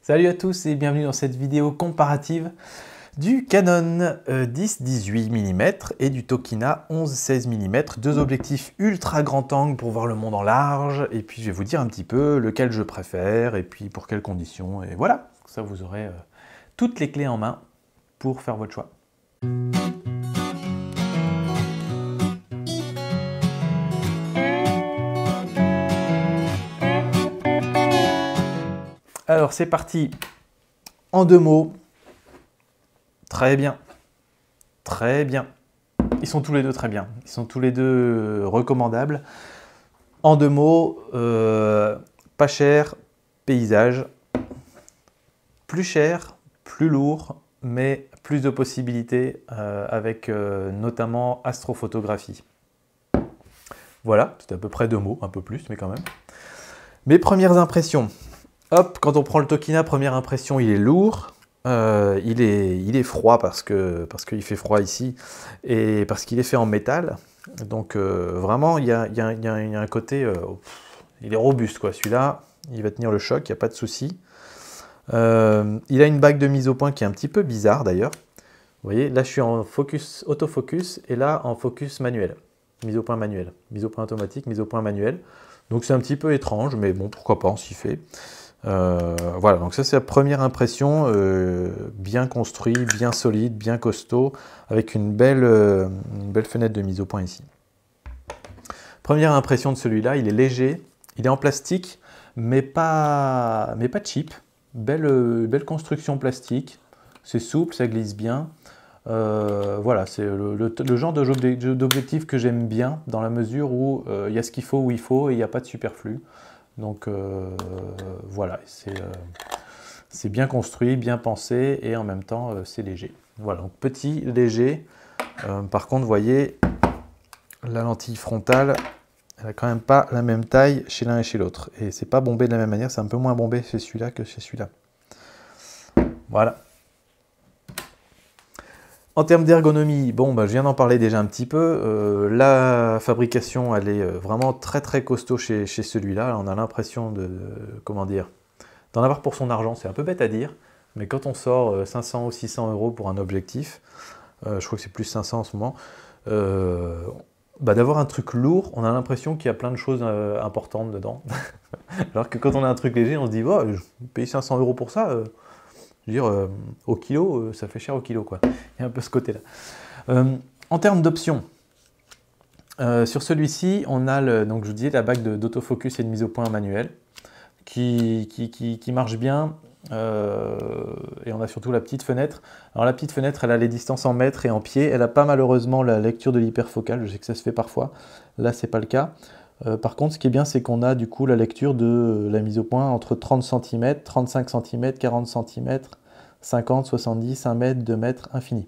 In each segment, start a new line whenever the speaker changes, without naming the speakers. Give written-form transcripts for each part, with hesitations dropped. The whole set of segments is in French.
Salut à tous et bienvenue dans cette vidéo comparative du Canon 10-18 mm et du Tokina 11-16 mm, deux objectifs ultra grand angle pour voir le monde en large, et puis je vais vous dire un petit peu lequel je préfère et puis pour quelles conditions, et voilà, ça vous aurez toutes les clés en main pour faire votre choix. Alors c'est parti, en deux mots, très bien, très bien. Ils sont tous les deux très bien, ils sont tous les deux recommandables. En deux mots, pas cher, paysage, plus cher, plus lourd, mais plus de possibilités avec notamment astrophotographie. Voilà, c'est à peu près deux mots, un peu plus, mais quand même. Mes premières impressions. Hop, quand on prend le Tokina, première impression, il est lourd. Il est froid parce qu'il fait froid ici et parce qu'il est fait en métal. Donc vraiment, il y a un côté... il est robuste, quoi. Celui-là, il va tenir le choc, il n'y a pas de souci. Il a une bague de mise au point qui est un petit peu bizarre, d'ailleurs. Vous voyez, là, je suis en focus autofocus et là, en focus manuel. Mise au point manuel. Mise au point automatique, mise au point manuel. Donc c'est un petit peu étrange, mais bon, pourquoi pas, on s'y fait. Voilà, donc ça c'est la première impression, bien construit, bien solide, bien costaud, avec une belle fenêtre de mise au point ici. Première impression de celui-là, il est léger, il est en plastique, mais pas cheap. Belle construction plastique, c'est souple, ça glisse bien. Voilà, c'est le genre d'objectif que j'aime bien, dans la mesure où il y a ce qu'il faut où il faut et il n'y a pas de superflu. Donc voilà, c'est bien construit, bien pensé et en même temps c'est léger. Voilà, donc petit, léger. Par contre, vous voyez, la lentille frontale, elle n'a quand même pas la même taille chez l'un et chez l'autre. Et c'est pas bombé de la même manière, c'est un peu moins bombé chez celui-là que chez celui-là. Voilà. En termes d'ergonomie, bon, bah, je viens d'en parler déjà un petit peu. La fabrication, elle est vraiment très costaud chez celui-là. On a l'impression comment dire, d'en avoir pour son argent. C'est un peu bête à dire, mais quand on sort 500 ou 600 € pour un objectif, je crois que c'est plus 500 en ce moment, bah, d'avoir un truc lourd, on a l'impression qu'il y a plein de choses importantes dedans. Alors que quand on a un truc léger, on se dit, oh, je paye 500 € pour ça. Je veux dire, au kilo, ça fait cher au kilo, quoi. Il y a un peu ce côté-là. En termes d'options, sur celui-ci, on a, donc je vous disais, la bague d'autofocus et de mise au point manuel qui marche bien. Et on a surtout la petite fenêtre. Alors la petite fenêtre, elle a les distances en mètres et en pieds. Elle n'a pas malheureusement la lecture de l'hyperfocale. Je sais que ça se fait parfois. Là, c'est pas le cas. Par contre, ce qui est bien, c'est qu'on a du coup la lecture de la mise au point entre 30 cm, 35 cm, 40 cm, 50, 70, 1 mètre, 2 mètres, infini.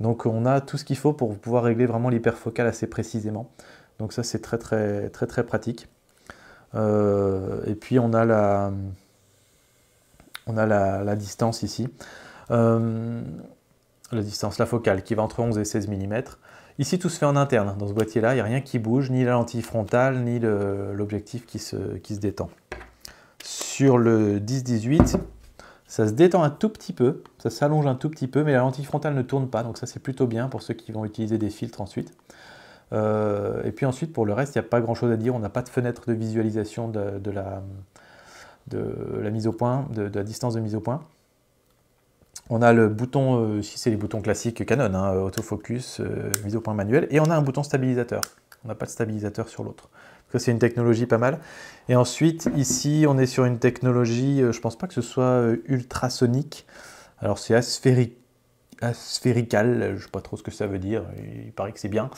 Donc on a tout ce qu'il faut pour pouvoir régler vraiment l'hyperfocale assez précisément. Donc ça, c'est très pratique. Et puis on a la distance ici. La distance, la focale, qui va entre 11 et 16 mm. Ici, tout se fait en interne. Dans ce boîtier-là, il n'y a rien qui bouge, ni la lentille frontale, ni l'objectif qui se détend. Sur le 10-18, ça se détend un tout petit peu, ça s'allonge un tout petit peu, mais la lentille frontale ne tourne pas, donc ça c'est plutôt bien pour ceux qui vont utiliser des filtres ensuite. Et puis ensuite, pour le reste, il n'y a pas grand-chose à dire. On n'a pas de fenêtre de visualisation de la mise au point, de la distance de mise au point. On a le bouton, ici c'est les boutons classiques Canon, hein, autofocus, mise au point manuel, et on a un bouton stabilisateur. On n'a pas de stabilisateur sur l'autre. Ça c'est une technologie pas mal. Et ensuite, ici, on est sur une technologie, je pense pas que ce soit ultrasonique. Alors c'est asphérical, je ne sais pas trop ce que ça veut dire, il paraît que c'est bien.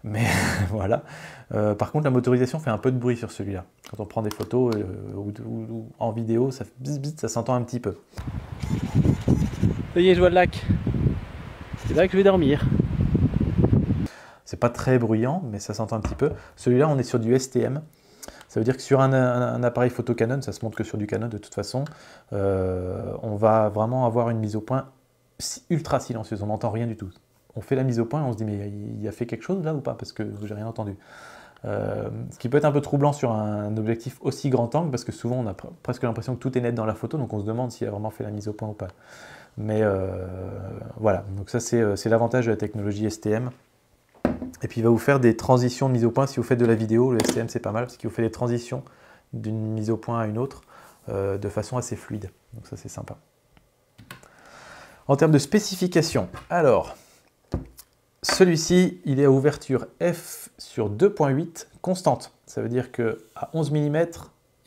Mais voilà. Par contre, la motorisation fait un peu de bruit sur celui-là. Quand on prend des photos ou en vidéo, ça s'entend un petit peu.
Ça y est, je vois le lac. C'est là que je vais dormir.
C'est pas très bruyant, mais ça s'entend un petit peu. Celui-là, on est sur du STM. Ça veut dire que sur un appareil photo Canon, ça se montre que sur du Canon de toute façon, on va vraiment avoir une mise au point ultra silencieuse. On n'entend rien du tout. On fait la mise au point et on se dit mais il a fait quelque chose là ou pas parce que j'ai rien entendu. Ce qui peut être un peu troublant sur un objectif aussi grand angle, parce que souvent on a presque l'impression que tout est net dans la photo, donc on se demande s'il a vraiment fait la mise au point ou pas. Mais voilà, donc ça c'est l'avantage de la technologie STM. Et puis il va vous faire des transitions de mise au point. Si vous faites de la vidéo, le STM c'est pas mal, parce qu'il vous fait des transitions d'une mise au point à une autre de façon assez fluide. Donc ça c'est sympa. En termes de spécification, alors, celui-ci, il est à ouverture f sur 2.8 constante. Ça veut dire qu'à 11 mm,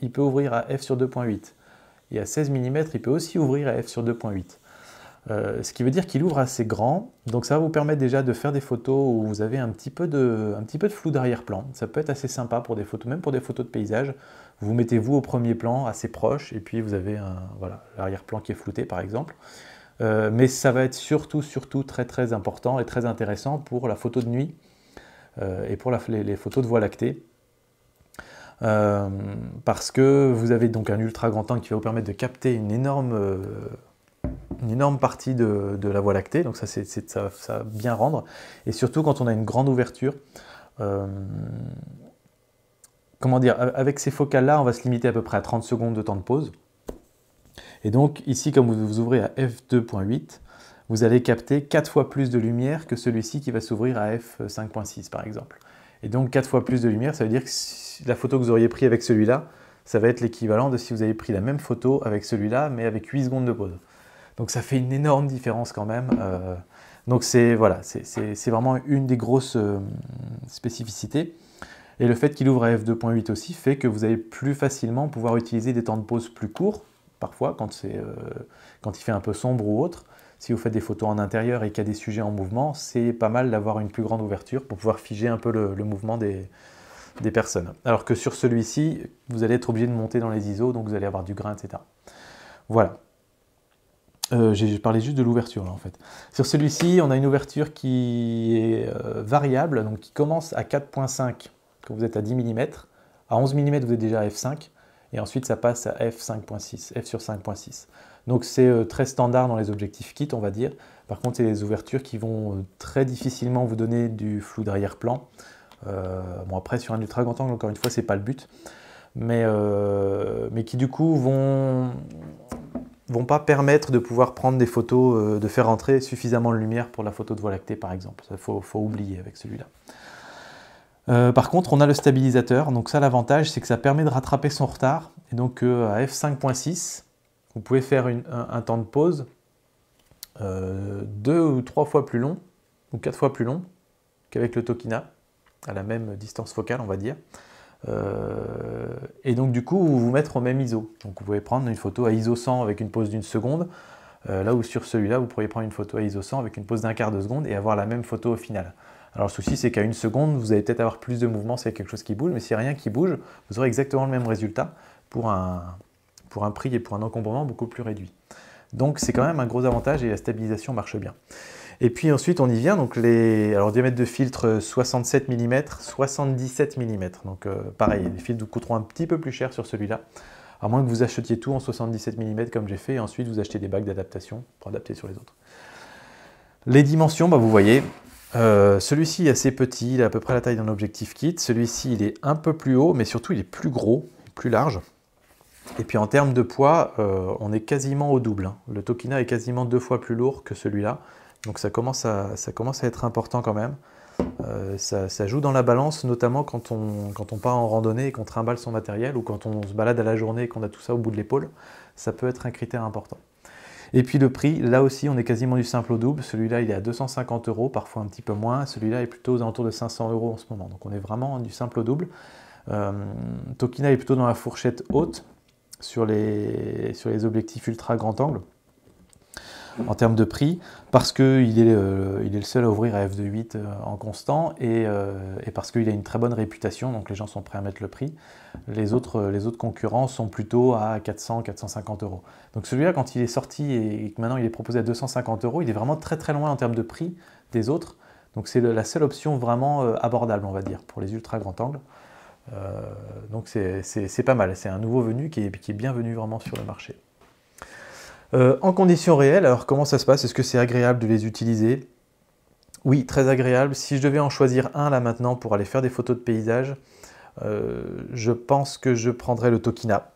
il peut ouvrir à f sur 2.8. Et à 16 mm, il peut aussi ouvrir à f sur 2.8. Ce qui veut dire qu'il ouvre assez grand. Donc ça va vous permettre déjà de faire des photos où vous avez un petit peu de flou d'arrière-plan. Ça peut être assez sympa pour des photos, même pour des photos de paysage. Vous mettez vous au premier plan, assez proche, et puis vous avez voilà, l'arrière-plan qui est flouté par exemple. Mais ça va être surtout très très important et très intéressant pour la photo de nuit et pour les photos de Voie lactée. Parce que vous avez donc un ultra grand angle qui va vous permettre de capter une énorme partie de la Voie lactée, donc ça va bien rendre. Et surtout quand on a une grande ouverture, comment dire, avec ces focales-là, on va se limiter à peu près à 30 secondes de temps de pause. Et donc ici, comme vous ouvrez à f2.8, vous allez capter 4 fois plus de lumière que celui-ci qui va s'ouvrir à f5.6 par exemple. Et donc 4 fois plus de lumière, ça veut dire que la photo que vous auriez prise avec celui-là, ça va être l'équivalent de si vous avez pris la même photo avec celui-là, mais avec 8 secondes de pause. Donc ça fait une énorme différence quand même. Donc c'est voilà, c'est vraiment une des grosses spécificités. Et le fait qu'il ouvre à f2.8 aussi fait que vous allez plus facilement pouvoir utiliser des temps de pause plus courts, parfois quand il fait un peu sombre ou autre. Si vous faites des photos en intérieur et qu'il y a des sujets en mouvement, c'est pas mal d'avoir une plus grande ouverture pour pouvoir figer un peu le mouvement des personnes. Alors que sur celui-ci, vous allez être obligé de monter dans les ISO, donc vous allez avoir du grain, etc. Voilà. J'ai parlé juste de l'ouverture là en fait. Sur celui-ci, on a une ouverture qui est variable, donc qui commence à 4.5 quand vous êtes à 10 mm. À 11 mm, vous êtes déjà à f5. Et ensuite, ça passe à f5.6, f sur 5.6. Donc c'est très standard dans les objectifs kit, on va dire. Par contre, c'est des ouvertures qui vont très difficilement vous donner du flou d'arrière-plan. Bon, après, sur un ultra grand angle, encore une fois, c'est pas le but. Mais qui du coup vont pas permettre de pouvoir prendre des photos, de faire entrer suffisamment de lumière pour la photo de Voie lactée, par exemple. Ça, faut oublier avec celui-là. Par contre, on a le stabilisateur. Donc ça, l'avantage, c'est que ça permet de rattraper son retard. Et donc à f5.6, vous pouvez faire un temps de pause 2 ou 3 fois plus long, ou 4 fois plus long qu'avec le Tokina, à la même distance focale, on va dire. Et donc du coup, vous mettre au même ISO. Donc vous pouvez prendre une photo à ISO 100 avec une pause d'une seconde, là où sur celui-là, vous pourriez prendre une photo à ISO 100 avec une pause d'un quart de seconde et avoir la même photo au final. Alors le souci, c'est qu'à une seconde, vous allez peut-être avoir plus de mouvement s'il y a quelque chose qui bouge, mais s'il n'y a rien qui bouge, vous aurez exactement le même résultat pour un prix et pour un encombrement beaucoup plus réduit. Donc c'est quand même un gros avantage et la stabilisation marche bien. Et puis ensuite on y vient, donc alors diamètre de filtre 67 mm, 77 mm. Donc pareil, les filtres vous coûteront un petit peu plus cher sur celui-là, à moins que vous achetiez tout en 77 mm comme j'ai fait, et ensuite vous achetez des bacs d'adaptation pour adapter sur les autres. Les dimensions, vous voyez, celui-ci est assez petit, il a à peu près la taille d'un objectif kit. Celui-ci il est un peu plus haut, mais surtout il est plus gros, plus large. Et puis en termes de poids, on est quasiment au double. Le Tokina est quasiment 2 fois plus lourd que celui-là. Donc ça commence à être important quand même. Ça joue dans la balance, notamment quand on part en randonnée et qu'on trimballe son matériel, ou quand on se balade à la journée et qu'on a tout ça au bout de l'épaule. Ça peut être un critère important. Et puis le prix, là aussi on est quasiment du simple au double. Celui-là il est à 250 €, parfois un petit peu moins. Celui-là est plutôt aux alentours de 500 € en ce moment. Donc on est vraiment du simple au double. Tokina est plutôt dans la fourchette haute sur les objectifs ultra grand angle en termes de prix, parce qu'il est le seul à ouvrir à f2.8 en constant, et parce qu'il a une très bonne réputation, donc les gens sont prêts à mettre le prix. Les autres concurrents sont plutôt à 400-450 €. Donc celui-là, quand il est sorti et que maintenant il est proposé à 250 €, il est vraiment très très loin en termes de prix des autres. Donc c'est la seule option vraiment abordable, on va dire, pour les ultra grand angles. Donc c'est pas mal, c'est un nouveau venu qui est bienvenu vraiment sur le marché. En conditions réelles, alors comment ça se passe? Est-ce que c'est agréable de les utiliser? Oui, très agréable. Si je devais en choisir un là maintenant pour aller faire des photos de paysage, Je pense que je prendrai le Tokina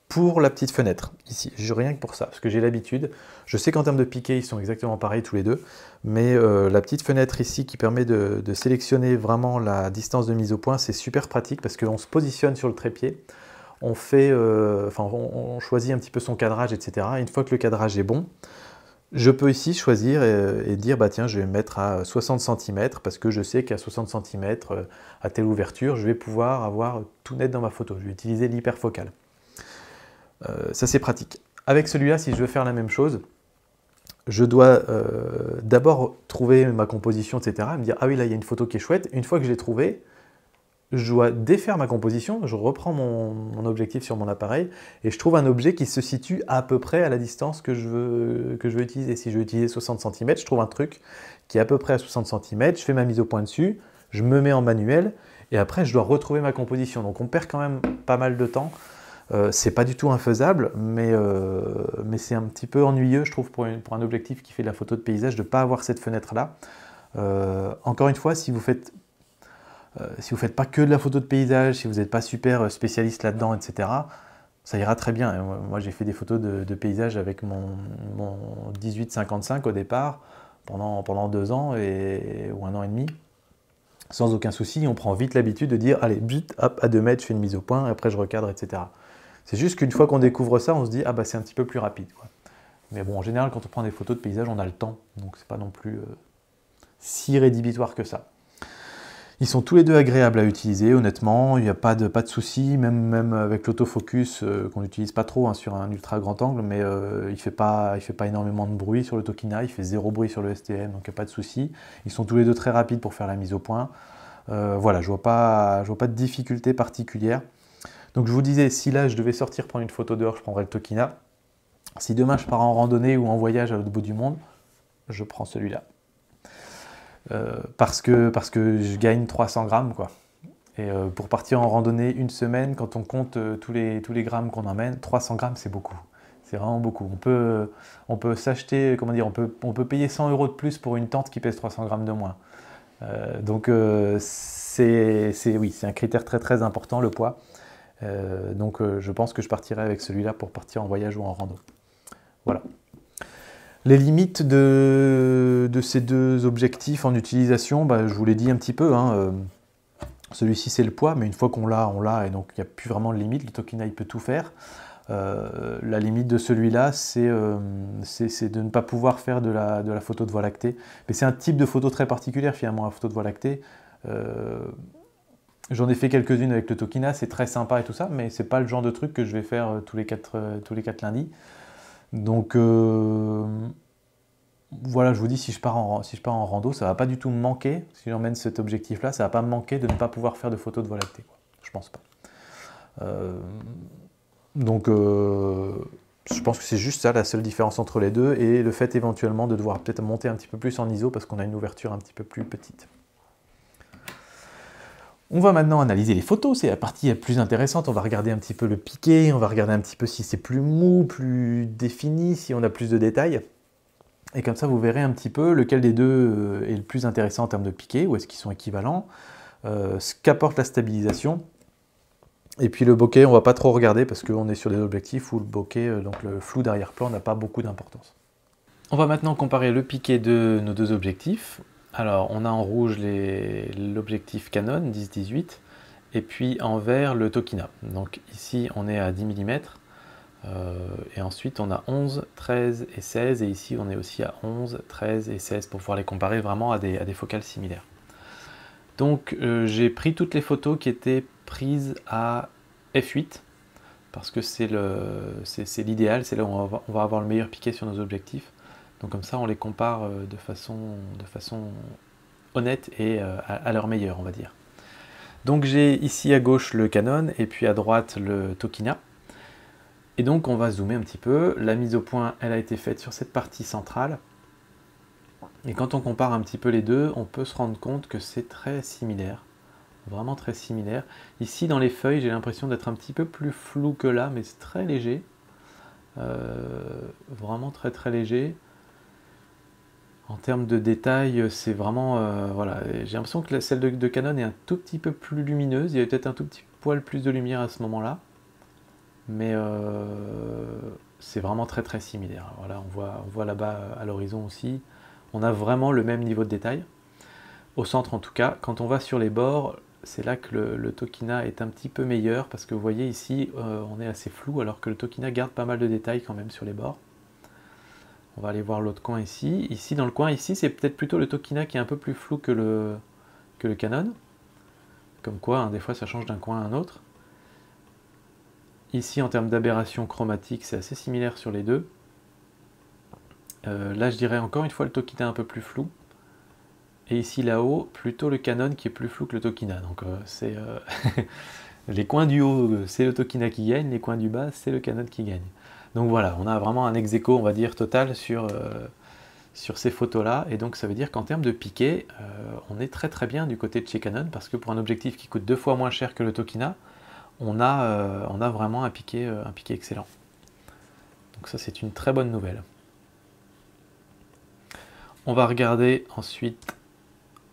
pour la petite fenêtre, ici. Rien que pour ça, parce que j'ai l'habitude. Je sais qu'en termes de piqué, ils sont exactement pareils tous les deux, mais la petite fenêtre ici qui permet de sélectionner vraiment la distance de mise au point, c'est super pratique parce qu'on se positionne sur le trépied, on choisit un petit peu son cadrage, etc. Et une fois que le cadrage est bon, je peux ici choisir et dire, bah tiens, je vais me mettre à 60 cm parce que je sais qu'à 60 cm, à telle ouverture, je vais pouvoir avoir tout net dans ma photo. Je vais utiliser l'hyperfocale. Ça, c'est pratique. Avec celui-là, si je veux faire la même chose, je dois d'abord trouver ma composition, etc. Et me dire, ah oui, là, il y a une photo qui est chouette. Une fois que je l'ai trouvée, je dois défaire ma composition, je reprends mon objectif sur mon appareil et je trouve un objet qui se situe à peu près à la distance que je veux utiliser. Si je veux utiliser 60 cm, je trouve un truc qui est à peu près à 60 cm, je fais ma mise au point dessus, je me mets en manuel et après je dois retrouver ma composition. Donc on perd quand même pas mal de temps. C'est pas du tout infaisable, mais c'est un petit peu ennuyeux, je trouve, pour un objectif qui fait de la photo de paysage, de ne pas avoir cette fenêtre-là. Encore une fois, si vous faites pas que de la photo de paysage, si vous n'êtes pas super spécialiste là-dedans, etc., ça ira très bien. Et moi, j'ai fait des photos de paysage avec mon 18-55 au départ, pendant 2 ans ou 1 an et demi, sans aucun souci. On prend vite l'habitude de dire, allez, vite, hop, à 2 mètres, je fais une mise au point, et après je recadre, etc. C'est juste qu'une fois qu'on découvre ça, on se dit, ah bah c'est un petit peu plus rapide, quoi. Mais bon, en général, quand on prend des photos de paysage, on a le temps, donc c'est pas non plus si rédhibitoire que ça. Ils sont tous les deux agréables à utiliser, honnêtement, il n'y a pas de souci, même avec l'autofocus qu'on n'utilise pas trop sur un ultra grand angle, mais il fait pas énormément de bruit sur le Tokina, il fait 0 bruit sur le STM, donc il n'y a pas de souci. Ils sont tous les deux très rapides pour faire la mise au point. Voilà, je vois pas de difficulté particulière. Donc je vous disais, si là je devais sortir prendre une photo dehors, je prendrais le Tokina. Si demain je pars en randonnée ou en voyage à l'autre bout du monde, je prends celui-là. Parce que je gagne 300 grammes, quoi. Et pour partir en randonnée une semaine, quand on compte tous les grammes qu'on emmène, 300 grammes c'est beaucoup. C'est vraiment beaucoup. On peut s'acheter, comment dire, on peut payer 100 € de plus pour une tente qui pèse 300 grammes de moins. Donc c'est un critère très très important, le poids. Donc je pense que je partirai avec celui-là pour partir en voyage ou en rando. Voilà. Les limites de ces deux objectifs en utilisation, bah, je vous l'ai dit un petit peu. Celui-ci c'est le poids, mais une fois qu'on l'a, on l'a, et donc il n'y a plus vraiment de limite. Le Tokina il peut tout faire. La limite de celui-là, c'est de ne pas pouvoir faire de la photo de Voie lactée. Mais c'est un type de photo très particulière finalement, la photo de Voie lactée. J'en ai fait quelques-unes avec le Tokina, c'est très sympa et tout ça, mais c'est pas le genre de truc que je vais faire tous les 4 lundis. Donc voilà, je vous dis, si je pars en rando, ça va pas du tout me manquer. Si j'emmène cet objectif-là, ça va pas me manquer de ne pas pouvoir faire de photos de Voie lactée, quoi. Je pense pas. Donc je pense que c'est juste ça la seule différence entre les deux, et le fait éventuellement de devoir peut-être monter un petit peu plus en ISO parce qu'on a une ouverture un petit peu plus petite. On va maintenant analyser les photos, c'est la partie la plus intéressante. On va regarder un petit peu le piqué, on va regarder un petit peu si c'est plus mou, plus défini, si on a plus de détails. Et comme ça, vous verrez un petit peu lequel des deux est le plus intéressant en termes de piqué, ou est-ce qu'ils sont équivalents, ce qu'apporte la stabilisation. Et puis le bokeh, on ne va pas trop regarder parce qu'on est sur des objectifs où le bokeh, donc le flou d'arrière-plan, n'a pas beaucoup d'importance. On va maintenant comparer le piqué de nos deux objectifs. Alors, on a en rouge l'objectif Canon 10-18 et puis en vert le Tokina. Donc ici, on est à 10 mm et ensuite on a 11, 13 et 16 et ici on est aussi à 11, 13 et 16 pour pouvoir les comparer vraiment à des focales similaires. Donc j'ai pris toutes les photos qui étaient prises à f8 parce que c'est l'idéal, c'est là où on va avoir le meilleur piqué sur nos objectifs. Donc comme ça, on les compare de façon honnête et à leur meilleur, on va dire. Donc j'ai ici à gauche le Canon et puis à droite le Tokina. Et donc on va zoomer un petit peu. La mise au point, elle a été faite sur cette partie centrale. Et quand on compare un petit peu les deux, on peut se rendre compte que c'est très similaire. Vraiment très similaire. Ici dans les feuilles, j'ai l'impression d'être un petit peu plus flou que là, mais c'est très léger. Vraiment très très léger. En termes de détails, c'est vraiment... voilà, j'ai l'impression que celle de Canon est un tout petit peu plus lumineuse. Il y avait peut-être un tout petit poil plus de lumière à ce moment-là. Mais c'est vraiment très très similaire. Voilà, on voit là-bas à l'horizon aussi. On a vraiment le même niveau de détail. Au centre en tout cas. Quand on va sur les bords, c'est là que le Tokina est un petit peu meilleur. Parce que vous voyez ici, on est assez flou. Alors que le Tokina garde pas mal de détails quand même sur les bords. On va aller voir l'autre coin ici. Ici, dans le coin ici, c'est peut-être plutôt le Tokina qui est un peu plus flou que le Canon. Comme quoi, hein, des fois, ça change d'un coin à un autre. Ici, en termes d'aberration chromatique, c'est assez similaire sur les deux. Là, je dirais encore une fois le Tokina un peu plus flou. Et ici, là-haut, plutôt le Canon qui est plus flou que le Tokina. Donc, c'est les coins du haut, c'est le Tokina qui gagne. Les coins du bas, c'est le Canon qui gagne. Donc voilà, on a vraiment un ex-aequo, on va dire, total sur ces photos-là. Et donc, ça veut dire qu'en termes de piqué, on est très très bien du côté de chez Canon. Parce que pour un objectif qui coûte 2 fois moins cher que le Tokina, on a vraiment un piqué excellent. Donc ça, c'est une très bonne nouvelle. On va regarder ensuite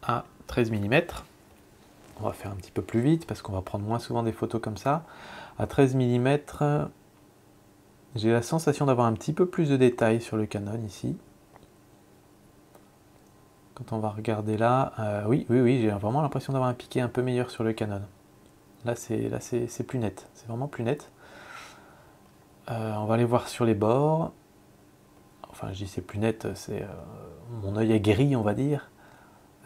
à 13 mm. On va faire un petit peu plus vite parce qu'on va prendre moins souvent des photos comme ça. À 13 mm, j'ai la sensation d'avoir un petit peu plus de détails sur le Canon ici. Quand on va regarder là, oui, j'ai vraiment l'impression d'avoir un piqué un peu meilleur sur le Canon. Là, c'est plus net, c'est vraiment plus net. On va aller voir sur les bords. Enfin, je dis c'est plus net, c'est mon œil est gris, on va dire.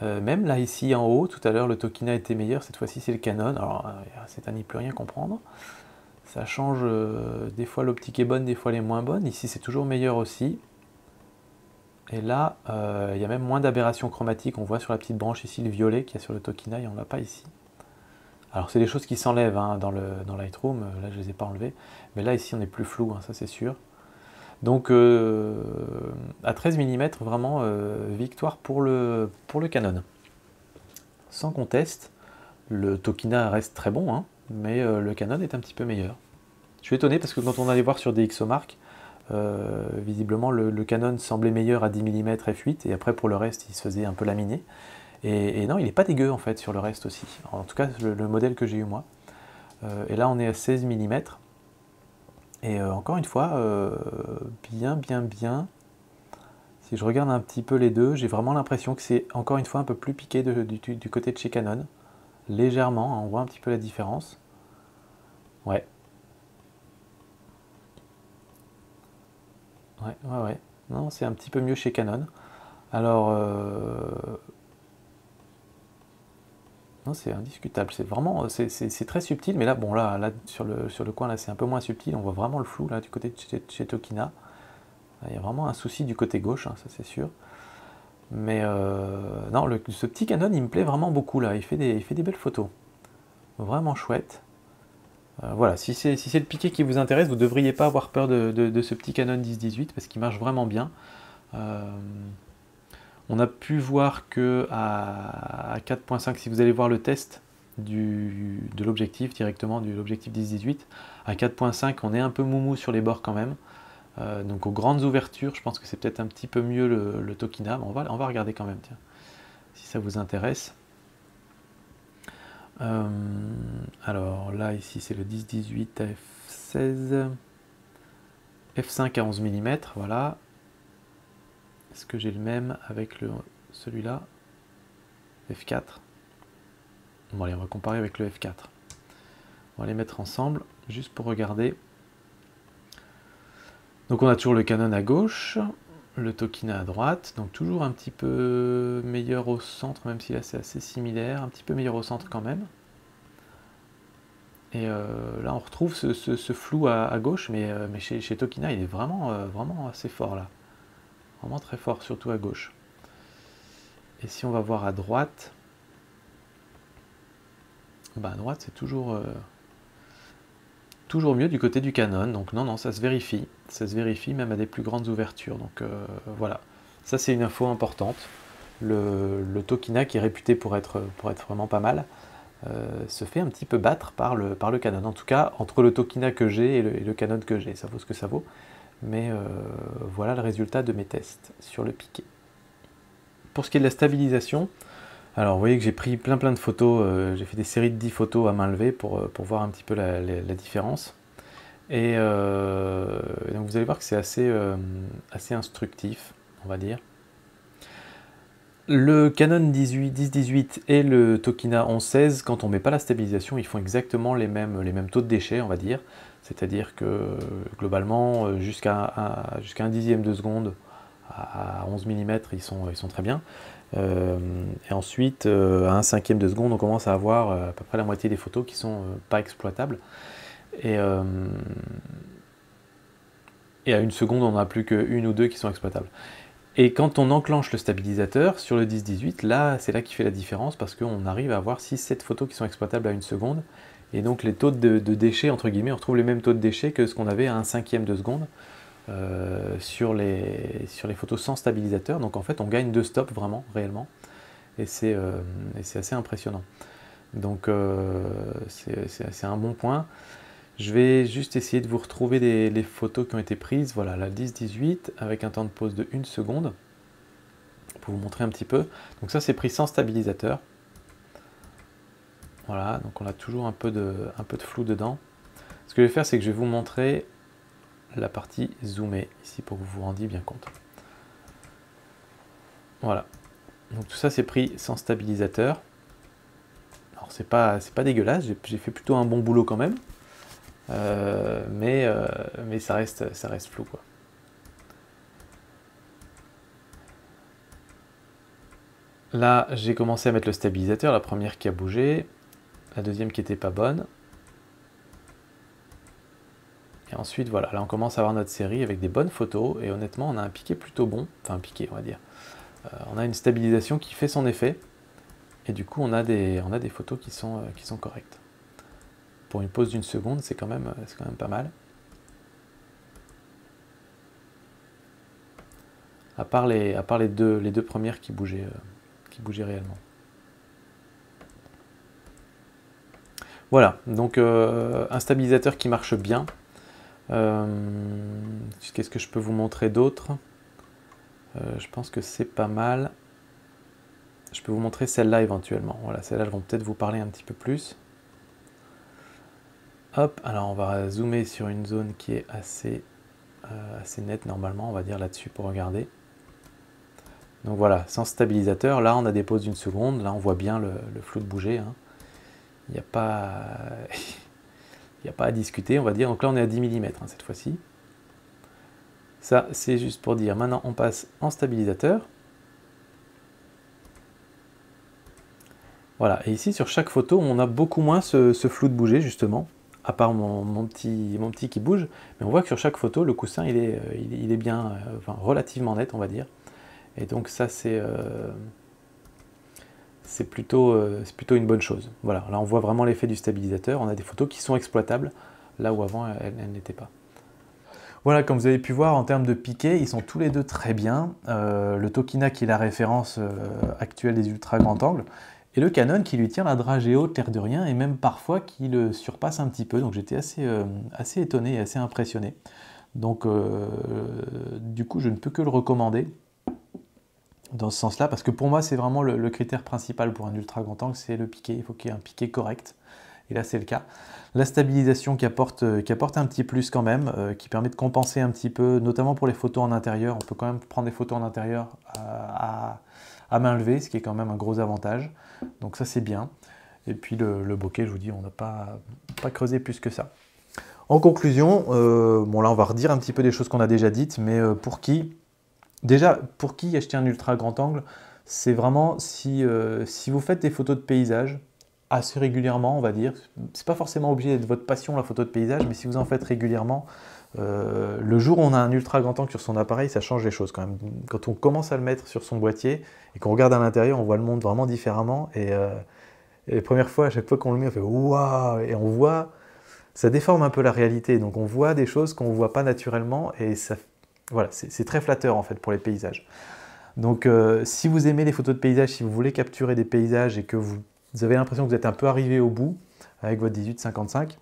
Même là, ici, en haut, tout à l'heure, le Tokina était meilleur. Cette fois-ci, c'est le Canon. Alors, c'est à n'y plus rien comprendre. Ça change. Des fois, l'optique est bonne, des fois, elle est moins bonne. Ici, c'est toujours meilleur aussi. Et là, il y a même moins d'aberration chromatique. On voit sur la petite branche ici le violet qu'il y a sur le Tokina et on ne l'a pas ici. Alors, c'est des choses qui s'enlèvent hein, dans Lightroom. Là, je ne les ai pas enlevées. Mais là, ici, on est plus flou, hein, ça c'est sûr. Donc à 13 mm, vraiment victoire pour le Canon. Sans conteste, le Tokina reste très bon, hein, mais le Canon est un petit peu meilleur. Je suis étonné parce que quand on allait voir sur DxOMark, visiblement le Canon semblait meilleur à 10 mm f8 et après pour le reste il se faisait un peu laminer. Et non, il n'est pas dégueu en fait sur le reste aussi. En tout cas le modèle que j'ai eu moi. Et là on est à 16 mm. Et encore une fois, bien. Si je regarde un petit peu les deux, j'ai vraiment l'impression que c'est encore une fois un peu plus piqué du côté de chez Canon. Légèrement, hein, on voit un petit peu la différence. Ouais. Ouais. Non, c'est un petit peu mieux chez Canon. Alors, non, c'est indiscutable. C'est vraiment, c'est très subtil, mais là, bon, là sur le coin, là, c'est un peu moins subtil. On voit vraiment le flou là du côté de chez Tokina. Il y a vraiment un souci du côté gauche, hein, ça c'est sûr. Mais non, ce petit Canon, il me plaît vraiment beaucoup là. Il fait des belles photos. Vraiment chouette. Voilà, si c'est le piqué qui vous intéresse, vous ne devriez pas avoir peur de ce petit Canon 10-18 parce qu'il marche vraiment bien. On a pu voir que à 4.5, si vous allez voir le test de l'objectif directement, de l'objectif 10-18, à 4.5, on est un peu moumou sur les bords quand même. Donc aux grandes ouvertures, je pense que c'est peut-être un petit peu mieux le Tokina. On va regarder quand même, tiens, si ça vous intéresse. Alors là, ici, c'est le 10-18 à f16. F5 à 11 mm, voilà. Est-ce que j'ai le même avec celui-là? F4. Bon, allez, on va comparer avec le F4. On va les mettre ensemble, juste pour regarder. Donc on a toujours le Canon à gauche, le Tokina à droite, donc toujours un petit peu meilleur au centre, même si là c'est assez similaire, un petit peu meilleur au centre quand même. Et là on retrouve ce flou à gauche, mais chez Tokina il est vraiment assez fort là. Vraiment très fort, surtout à gauche. Et si on va voir à droite, bah à droite c'est toujours mieux du côté du Canon, donc non, ça se vérifie même à des plus grandes ouvertures, donc voilà, ça c'est une info importante. Le Tokina, qui est réputé pour être vraiment pas mal, se fait un petit peu battre par le Canon, en tout cas entre le Tokina que j'ai et le Canon que j'ai, ça vaut ce que ça vaut, mais voilà le résultat de mes tests sur le piqué. pour ce qui est de la stabilisation, alors vous voyez que j'ai pris plein de photos, j'ai fait des séries de 10 photos à main levée pour voir un petit peu la différence. Et donc vous allez voir que c'est assez instructif, on va dire. Le Canon 10-18 et le Tokina 11-16, quand on ne met pas la stabilisation, ils font exactement les mêmes taux de déchets, on va dire. C'est-à-dire que globalement, jusqu'à un dixième de seconde, à 11 mm, ils sont très bien. Et ensuite, à un cinquième de seconde, on commence à avoir à peu près la moitié des photos qui ne sont pas exploitables. Et à une seconde, on n'a plus qu'une ou deux qui sont exploitables. Et quand on enclenche le stabilisateur sur le 10-18, là, c'est là qu'il fait la différence parce qu'on arrive à avoir 6-7 photos qui sont exploitables à une seconde. Et donc les taux de déchets, entre guillemets, on retrouve les mêmes taux de déchets que ce qu'on avait à un cinquième de seconde sur les photos sans stabilisateur. Donc en fait, on gagne 2 stops vraiment, réellement. Et c'est assez impressionnant. Donc c'est un bon point. Je vais juste essayer de vous retrouver les photos qui ont été prises. Voilà, la 10-18 avec un temps de pause de 1 seconde. Pour vous montrer un petit peu. Donc ça, c'est pris sans stabilisateur. Voilà, donc on a toujours un peu de flou dedans. Ce que je vais faire, c'est que je vais vous montrer la partie zoomée ici pour que vous vous rendiez bien compte. Voilà. Donc tout ça, c'est pris sans stabilisateur. Alors c'est pas dégueulasse. J'ai fait plutôt un bon boulot quand même. Mais ça reste flou, quoi. Là, j'ai commencé à mettre le stabilisateur, la première qui a bougé, la deuxième qui n'était pas bonne. Et ensuite, voilà, là on commence à avoir notre série avec des bonnes photos, et honnêtement, on a un piqué plutôt bon, enfin un piqué, on va dire. On a une stabilisation qui fait son effet, et du coup, on a des photos qui sont correctes. Pour une pause d'1 seconde, c'est quand même pas mal. À part les deux premières qui bougeaient réellement. Voilà, donc un stabilisateur qui marche bien. Qu'est-ce que je peux vous montrer d'autre? Je pense que c'est pas mal. Je peux vous montrer celle-là éventuellement. Voilà, celle-là, elles vont peut-être vous parler un petit peu plus. Hop, alors on va zoomer sur une zone qui est assez nette normalement, on va dire là-dessus pour regarder. Donc voilà, sans stabilisateur, là on a des pauses d'1 seconde, là on voit bien le flou de bouger. Hein. Il n'y a pas à discuter, on va dire. Donc là on est à 10 mm hein, cette fois-ci. Ça c'est juste pour dire, maintenant on passe en stabilisateur. Voilà, et ici sur chaque photo on a beaucoup moins ce flou de bouger justement. À part mon petit qui bouge, mais on voit que sur chaque photo, le coussin il est bien, enfin, relativement net, on va dire. Et donc ça c'est plutôt une bonne chose. Voilà, là on voit vraiment l'effet du stabilisateur, on a des photos qui sont exploitables, là où avant elles n'étaient pas. Voilà, comme vous avez pu voir, en termes de piqué, ils sont tous les deux très bien. Le Tokina qui est la référence actuelle des ultra grands angles, et le Canon qui lui tient la dragée haute, l'air de rien, et même parfois qui le surpasse un petit peu. Donc j'étais assez étonné et assez impressionné. Donc du coup, je ne peux que le recommander dans ce sens-là, parce que pour moi, c'est vraiment le critère principal pour un ultra grand angle, c'est le piqué. Il faut qu'il y ait un piqué correct. Et là, c'est le cas. La stabilisation qui apporte un petit plus quand même, qui permet de compenser un petit peu, notamment pour les photos en intérieur. On peut quand même prendre des photos en intérieur à main levée, ce qui est quand même un gros avantage. Donc ça, c'est bien. Et puis le bokeh, je vous dis, on n'a pas creusé plus que ça. En conclusion, bon là, on va redire un petit peu des choses qu'on a déjà dites, mais pour qui acheter un ultra grand angle, c'est vraiment si vous faites des photos de paysage, assez régulièrement, on va dire. C'est pas forcément obligé d'être votre passion la photo de paysage, mais si vous en faites régulièrement, le jour où on a un ultra grand angle sur son appareil, ça change les choses quand même. Quand on commence à le mettre sur son boîtier et qu'on regarde à l'intérieur, on voit le monde vraiment différemment. Et les premières fois, à chaque fois qu'on le met, on fait waouh, et on voit, ça déforme un peu la réalité. Donc on voit des choses qu'on ne voit pas naturellement, et ça, voilà, c'est très flatteur en fait pour les paysages. Donc si vous aimez les photos de paysages, si vous voulez capturer des paysages et que vous avez l'impression que vous êtes un peu arrivé au bout avec votre 18-55,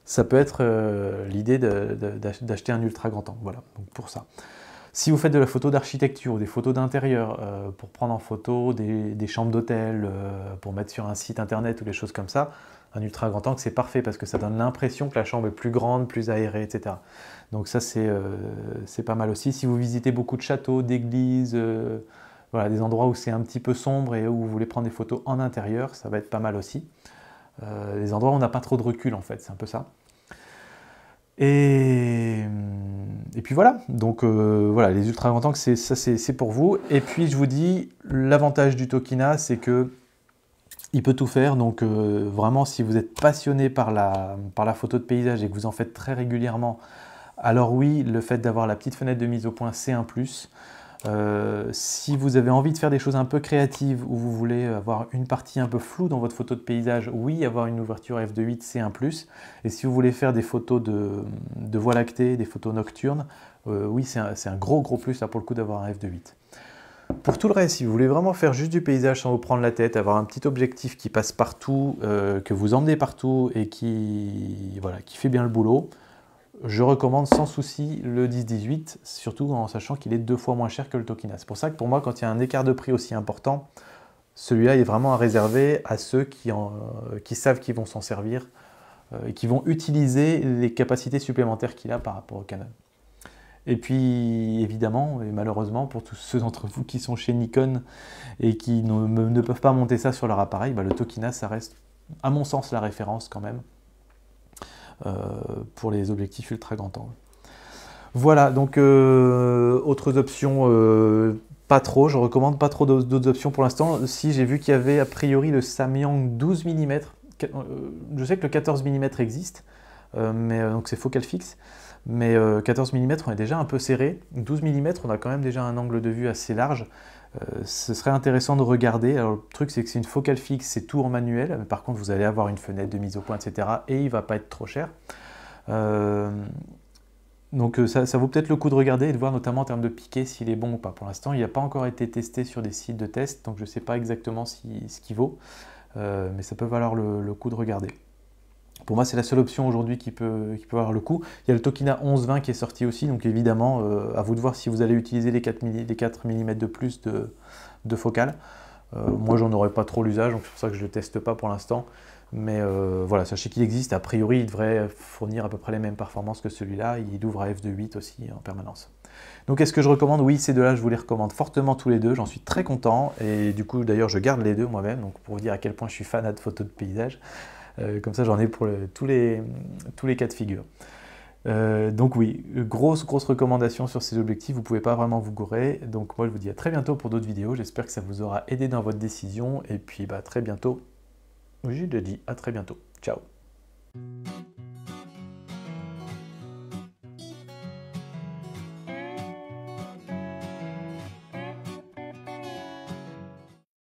ça peut être l'idée d'acheter un ultra grand angle. Voilà, donc pour ça. Si vous faites de la photo d'architecture ou des photos d'intérieur pour prendre en photo des chambres d'hôtel, pour mettre sur un site internet ou des choses comme ça, un ultra grand angle c'est parfait parce que ça donne l'impression que la chambre est plus grande, plus aérée, etc. Donc ça c'est pas mal aussi. Si vous visitez beaucoup de châteaux, d'églises, voilà, des endroits où c'est un petit peu sombre et où vous voulez prendre des photos en intérieur, ça va être pas mal aussi. Les endroits où on n'a pas trop de recul en fait, c'est un peu ça. Et puis voilà, donc voilà, les ultra grands angles, c'est pour vous. Et puis je vous dis, l'avantage du Tokina, c'est que il peut tout faire. Donc vraiment, si vous êtes passionné par la photo de paysage et que vous en faites très régulièrement, alors oui, le fait d'avoir la petite fenêtre de mise au point, c'est un plus. Si vous avez envie de faire des choses un peu créatives ou vous voulez avoir une partie un peu floue dans votre photo de paysage, oui, avoir une ouverture f2.8 c'est un plus. Et si vous voulez faire des photos de voie lactée, des photos nocturnes, oui, c'est un gros plus là pour le coup d'avoir un f2.8. Pour tout le reste, si vous voulez vraiment faire juste du paysage sans vous prendre la tête, avoir un petit objectif qui passe partout, que vous emmenez partout et qui fait bien le boulot, je recommande sans souci le 10-18, surtout en sachant qu'il est 2 fois moins cher que le Tokina. C'est pour ça que pour moi, quand il y a un écart de prix aussi important, celui-là est vraiment à réserver à ceux qui savent qu'ils vont s'en servir et qui vont utiliser les capacités supplémentaires qu'il a par rapport au Canon. Et puis évidemment, et malheureusement, pour tous ceux d'entre vous qui sont chez Nikon et qui ne peuvent pas monter ça sur leur appareil, le Tokina, ça reste à mon sens la référence quand même. Pour les objectifs ultra grand angle. Voilà, donc autres options, pas trop, je recommande pas trop d'autres options pour l'instant. Si j'ai vu qu'il y avait a priori le Samyang 12 mm, je sais que le 14 mm existe, donc c'est focal fixe, mais 14 mm on est déjà un peu serré, 12 mm on a quand même déjà un angle de vue assez large. Ce serait intéressant de regarder. Alors, le truc, c'est que c'est une focale fixe, c'est tout en manuel. Mais par contre, vous allez avoir une fenêtre de mise au point, etc. Et il ne va pas être trop cher. Donc, ça vaut peut-être le coup de regarder et de voir notamment en termes de piqué s'il est bon ou pas. Pour l'instant, il n'a pas encore été testé sur des sites de test. Donc, je ne sais pas exactement ce qu'il vaut. Mais ça peut valoir le coup de regarder. Pour moi, c'est la seule option aujourd'hui qui peut avoir le coup. Il y a le Tokina 11-20 qui est sorti aussi, donc évidemment, à vous de voir si vous allez utiliser les 4 mm de plus de focale. Moi, j'en aurais pas trop l'usage, donc c'est pour ça que je ne le teste pas pour l'instant. Mais voilà, sachez qu'il existe. A priori, il devrait fournir à peu près les mêmes performances que celui-là. Il ouvre à f2.8 aussi en permanence. Donc, est-ce que je recommande? Oui, ces deux-là, je vous les recommande fortement tous les deux. J'en suis très content. Et du coup, d'ailleurs, je garde les deux moi-même, donc pour vous dire à quel point je suis fanat de photos de paysage. Comme ça, j'en ai pour tous les cas de figure. Donc oui, grosse recommandation sur ces objectifs, vous ne pouvez pas vraiment vous gourer. Donc moi, je vous dis à très bientôt pour d'autres vidéos. J'espère que ça vous aura aidé dans votre décision. Et puis, très bientôt. Oui, j'ai déjà dit, à très bientôt. Ciao.